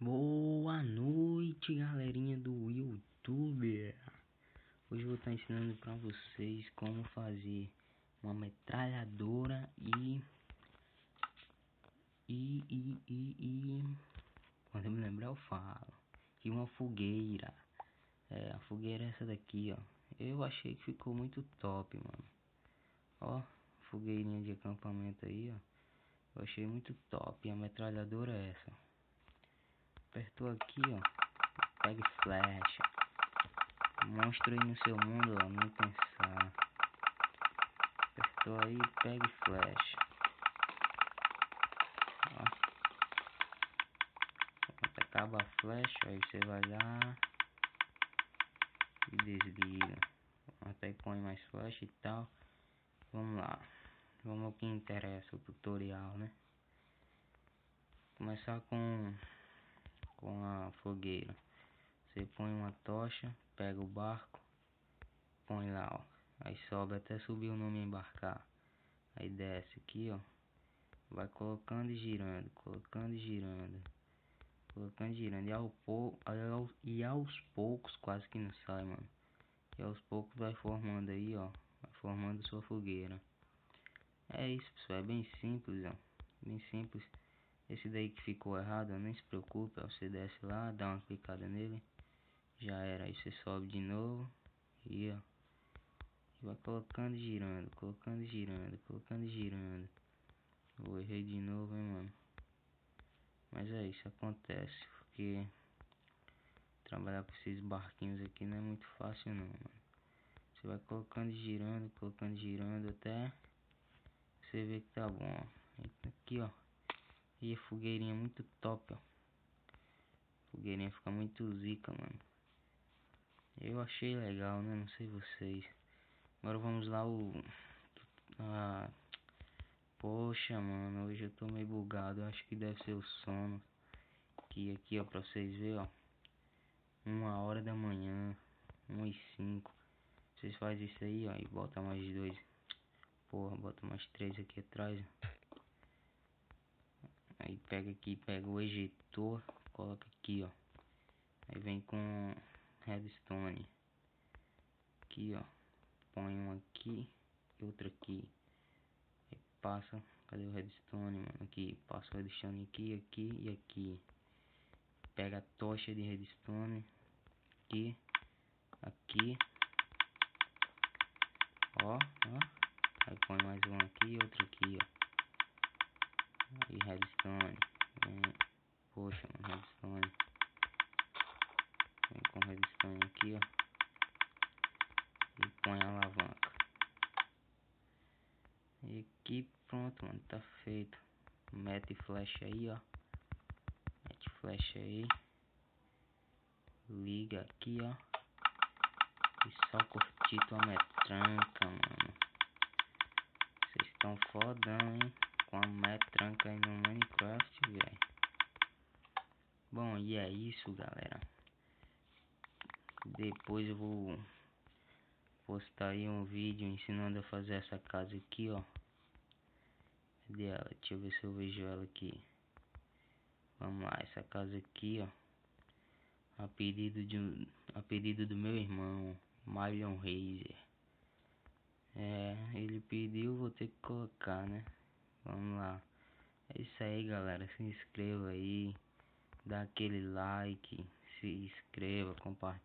Boa noite, galerinha do YouTube. Hoje eu vou estar ensinando para vocês como fazer uma metralhadora quando eu me lembrar eu falo. E uma fogueira. A fogueira é essa daqui, ó. Eu achei que ficou muito top, mano. Ó, fogueirinha de acampamento aí, ó. Eu achei muito top. E a metralhadora é essa. Apertou aqui, ó. Pegue flecha. Mostra aí no seu mundo, ó. Nem pensar. Apertou aí, pegue flecha. Ó. Quando acaba a flecha, aí você vai lá e desliga. Até põe mais flecha e tal. Vamos lá. Vamos ao que interessa, o tutorial, né? Começar com a fogueira. Você põe uma tocha, pega o barco, põe lá, ó. Aí sobe até subir o nome embarcar. Aí desce aqui, ó. Vai colocando e girando, colocando e girando, colocando e girando. E aos poucos, quase que não sai, mano. E aos poucos vai formando aí, ó. Vai formando sua fogueira. É isso, pessoal. É bem simples, ó. Bem simples. Esse daí que ficou errado, nem se preocupe. Ó. Você desce lá, dá uma clicada nele. Já era. Aí você sobe de novo. E ó. E vai colocando e girando, colocando e girando, colocando e girando. Eu errei de novo, hein, mano. Mas é isso, acontece. Porque trabalhar com esses barquinhos aqui não é muito fácil não, mano. Você vai colocando e girando até você ver que tá bom, ó. Aqui, ó. E a fogueirinha muito top, ó. Fogueirinha fica muito zica, mano. Eu achei legal, né? Não sei vocês. Agora vamos lá Poxa, mano, hoje eu tô meio bugado. Eu acho que deve ser o sono. Aqui, ó, pra vocês verem, ó. 1h da manhã, 1h05. Vocês fazem isso aí, ó, e bota mais 2. Porra, bota mais 3 aqui atrás. Aí pega aqui, pega o ejetor, coloca aqui, ó. Aí vem com redstone. Aqui, ó. Põe um aqui e outro aqui. Aí passa, cadê o redstone, mano? Aqui, passa o redstone aqui, aqui e aqui. Pega a tocha de redstone. Aqui, aqui. Ó. Aí põe mais um aqui e outro aqui, ó. Aí redstone. Poxa, mano, redstone. Vem com redstone aqui, ó. E põe a alavanca. E aqui pronto, mano, tá feito. Mete flecha aí, ó. Mete flecha aí. Liga aqui, ó. E só curtir tua metranca, mano. Vocês estão fodão, hein? Com a metranca aí no Minecraft, velho. Bom, e é isso, galera. Depois eu vou postar aí um vídeo ensinando a fazer essa casa aqui, ó. Cadê ela? Deixa eu ver se eu vejo ela aqui. Vamos lá, essa casa aqui, ó. A pedido do meu irmão, Marlon Razer. Ele pediu, vou ter que colocar, né? Vamos lá. É isso aí, galera. Se inscreva aí. Dá aquele like. Se inscreva, compartilhe.